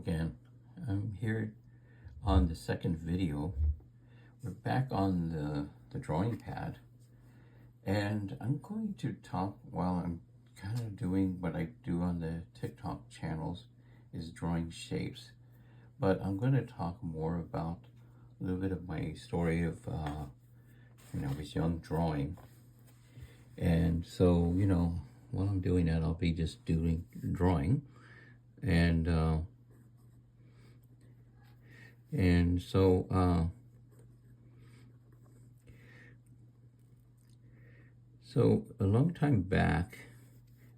again. I'm here on the second video. We're back on the drawing pad, and I'm going to talk while I'm kind of doing what I do on the TikTok channels, is drawing shapes. But I'm going to talk more about a little bit of my story of when I was young drawing. And so, while I'm doing that, I'll be just doing drawing. So a long time back,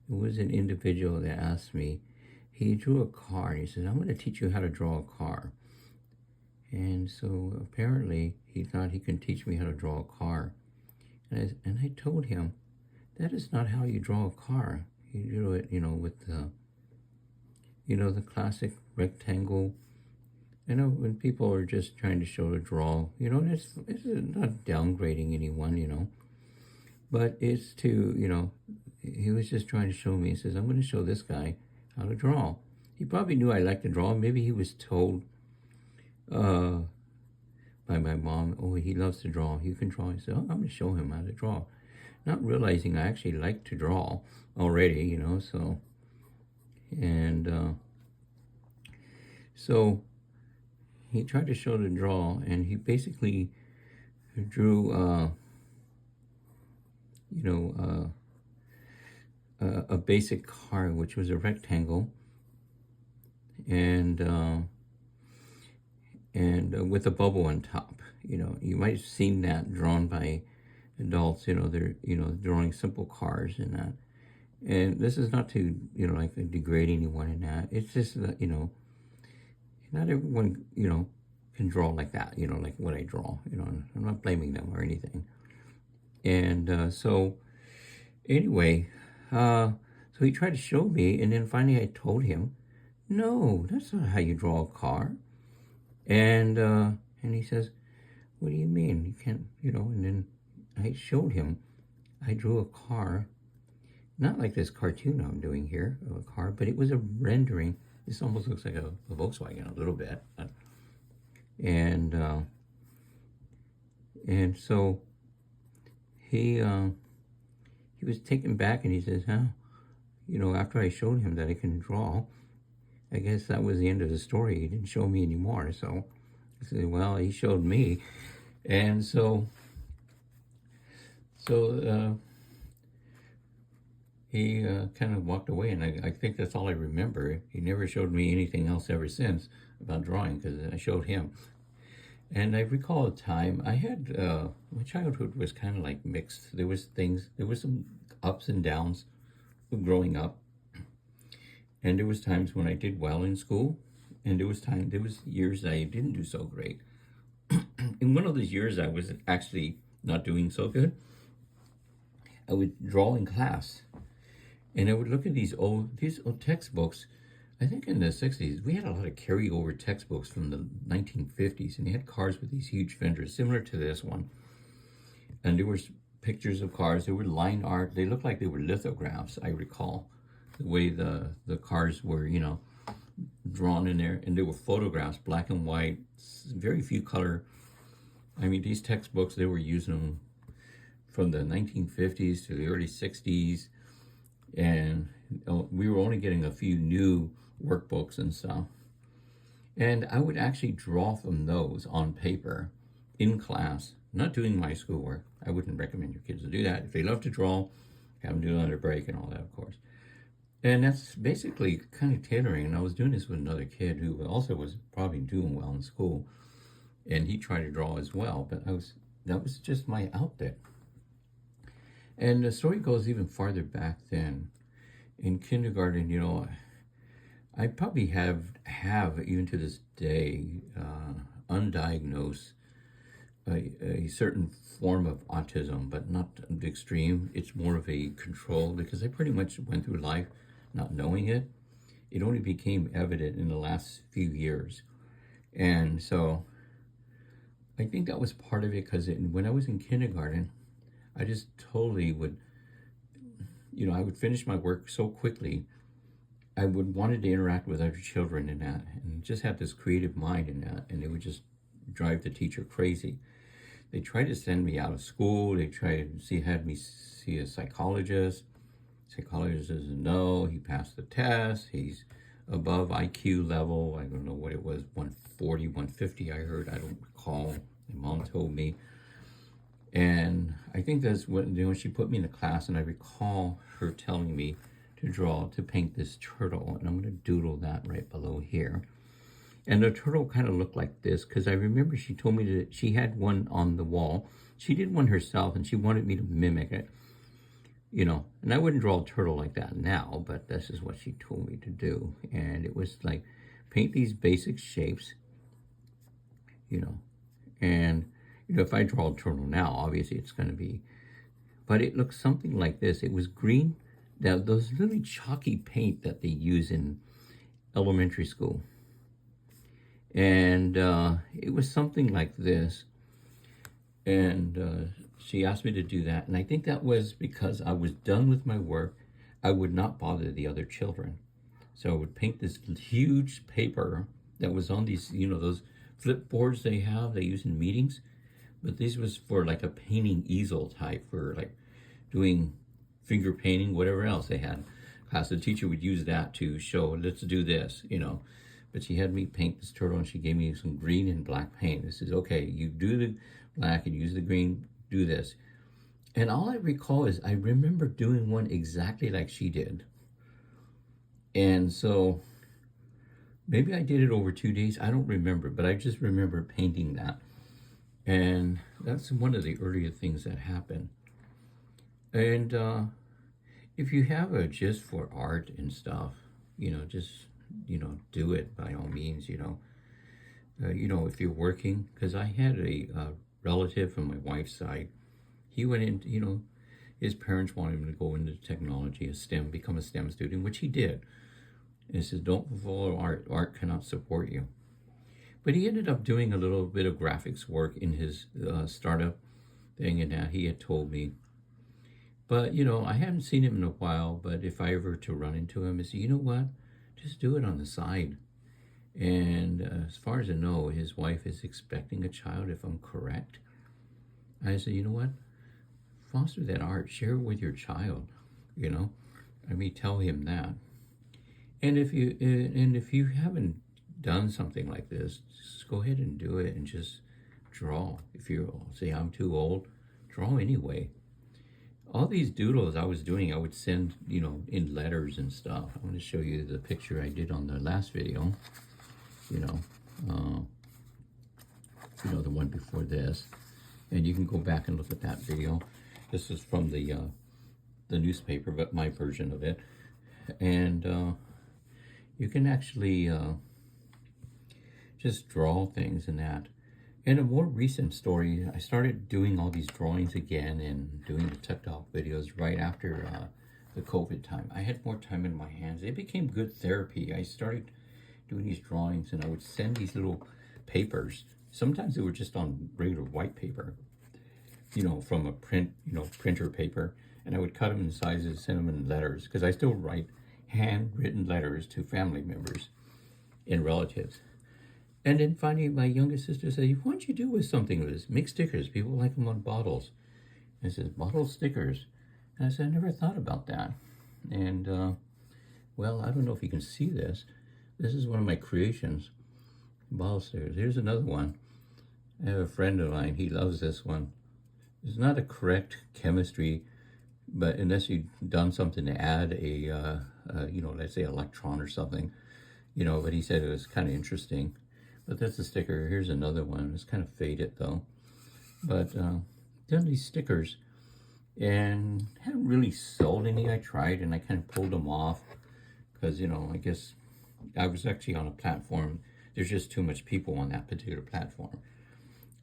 there was an individual that asked me, he drew a car, and he said, I'm going to teach you how to draw a car. And so apparently he thought he could teach me how to draw a car. And I told him, that is not how you draw a car. You do it, with the, the classic rectangle. I know when people are just trying to show to draw, it's not downgrading anyone, but it's to, he was just trying to show me. He says, I'm going to show this guy how to draw. He probably knew I liked to draw. Maybe he was told by my mom, oh, he loves to draw. You can draw. He said, oh, I'm going to show him how to draw. Not realizing I actually like to draw already, so. And so he tried to show to draw, and he basically drew, a basic car, which was a rectangle, and with a bubble on top. You might have seen that drawn by adults. They're drawing simple cars and that. And this is not to like degrade anyone in that. It's just that not everyone can draw like that. Like what I draw. I'm not blaming them or anything. And so anyway, so he tried to show me, and then finally I told him, no, that's not how you draw a car. And he says, what do you mean? You can't, and then I showed him. I drew a car, not like this cartoon I'm doing here of a car, but it was a rendering. This almost looks like a Volkswagen a little bit. And so he was taken back, and he says, after I showed him that I can draw, I guess that was the end of the story. He didn't show me anymore. So I said, well, he showed me. And so he kind of walked away, and I think that's all I remember. He never showed me anything else ever since about drawing, because I showed him. And I recall a time I had, my childhood was kind of like mixed. There was some ups and downs growing up. And there was times when I did well in school, and there was years that I didn't do so great. In one of those years, I was actually not doing so good. I would draw in class, and I would look at these old textbooks. I think in the 60s, we had a lot of carryover textbooks from the 1950s, and they had cars with these huge fenders, similar to this one. And there were pictures of cars. They were line art. They looked like they were lithographs, I recall, the way the cars were, drawn in there. And they were photographs, black and white, very few color. I mean, these textbooks, they were using them from the 1950s to the early 60s. And we were only getting a few new workbooks and stuff. And I would actually draw from those on paper in class, not doing my schoolwork. I wouldn't recommend your kids to do that. If they love to draw, have them do it under break and all that, of course. And that's basically kind of tailoring. And I was doing this with another kid who also was probably doing well in school. And he tried to draw as well, but that was just my outlet. And the story goes even farther back then. In kindergarten, I probably have even to this day, undiagnosed a certain form of autism, but not the extreme. It's more of a control, because I pretty much went through life not knowing it. It only became evident in the last few years. And so I think that was part of it, because when I was in kindergarten, I just totally would, I would finish my work so quickly I would wanted to interact with other children in that, and just had this creative mind in that, and it would just drive the teacher crazy. They tried to send me out of school. They tried to had me see a psychologist. Psychologist says no. He passed the test. He's above IQ level. I don't know what it was, 140, 150. I heard. I don't recall. My mom told me. And I think that's when she put me in a class, and I recall her telling me to paint this turtle, and I'm going to doodle that right below here. And the turtle kind of looked like this, because I remember she told me that she had one on the wall. She did one herself, and she wanted me to mimic it, and I wouldn't draw a turtle like that now, but this is what she told me to do. And it was like, paint these basic shapes, and if I draw a turtle now, obviously it's going to be, but it looks something like this. It was green. Now, those really chalky paint that they use in elementary school. And it was something like this. And she asked me to do that. And I think that was because I was done with my work. I would not bother the other children. So I would paint this huge paper that was on these, those flip boards they use in meetings. But this was for like a painting easel type, for like doing finger painting, whatever else they had. Class, the teacher would use that to show, let's do this, But she had me paint this turtle, and she gave me some green and black paint. This is, okay, you do the black and use the green, do this. And all I recall is I remember doing one exactly like she did. And so maybe I did it over 2 days. I don't remember, but I just remember painting that. And that's one of the earlier things that happened. And if you have a gist for art and stuff, just, do it by all means, if you're working, because I had a relative from my wife's side. He went in, his parents wanted him to go into technology, become a STEM student, which he did. And he says, don't follow art. Art cannot support you. But he ended up doing a little bit of graphics work in his startup thing, and that he had told me. But, I haven't seen him in a while, but if I ever to run into him, I say, you know what? Just do it on the side. And as far as I know, his wife is expecting a child, if I'm correct. I said, you know what? Foster that art. Share it with your child, tell him that. And if you haven't done something like this, just go ahead and do it and just draw. If you say, I'm too old, draw anyway. All these doodles I was doing, I would send, in letters and stuff. I'm going to show you the picture I did on the last video. The one before this. And you can go back and look at that video. This is from the newspaper, but my version of it. And you can actually just draw things in that. In a more recent story, I started doing all these drawings again and doing the TikTok videos right after the COVID time. I had more time in my hands. It became good therapy. I started doing these drawings, and I would send these little papers. Sometimes they were just on regular white paper, from a printer paper. And I would cut them in sizes, send them in letters, because I still write handwritten letters to family members and relatives. And then finally, my youngest sister said, why don't you do with something with this? Make stickers. People like them on bottles. And I said, bottle stickers. And I said, I never thought about that. And, well, I don't know if you can see this. This is one of my creations, bottle stickers. Here's another one. I have a friend of mine. He loves this one. It's not a correct chemistry, but unless you've done something to add a, let's say electron or something, but he said it was kind of interesting. But that's a sticker. Here's another one. It's kind of faded though. But done these stickers and haven't really sold any. I tried and I kind of pulled them off because, I guess I was actually on a platform. There's just too much people on that particular platform.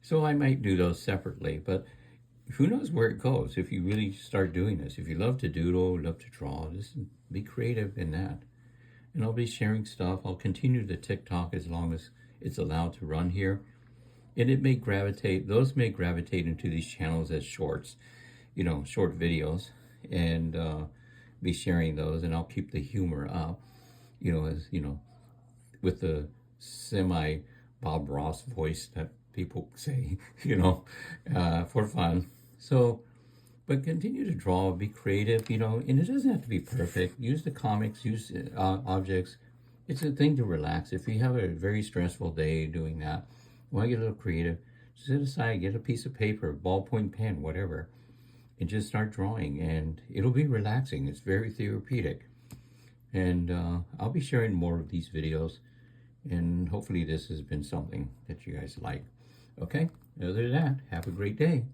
So I might do those separately, but who knows where it goes if you really start doing this. If you love to doodle, love to draw, just be creative in that. And I'll be sharing stuff. I'll continue the TikTok as long as it's allowed to run here. And those may gravitate into these channels as shorts, short videos, and be sharing those, and I'll keep the humor up. as with the semi Bob Ross voice that people say, for fun. So, but continue to draw, be creative, and it doesn't have to be perfect. Use the comics, use objects. It's a thing to relax. If you have a very stressful day doing that, want to get a little creative, sit aside, get a piece of paper, ballpoint pen, whatever, and just start drawing. And it'll be relaxing. It's very therapeutic. And I'll be sharing more of these videos. And hopefully this has been something that you guys like. Okay, other than that, have a great day.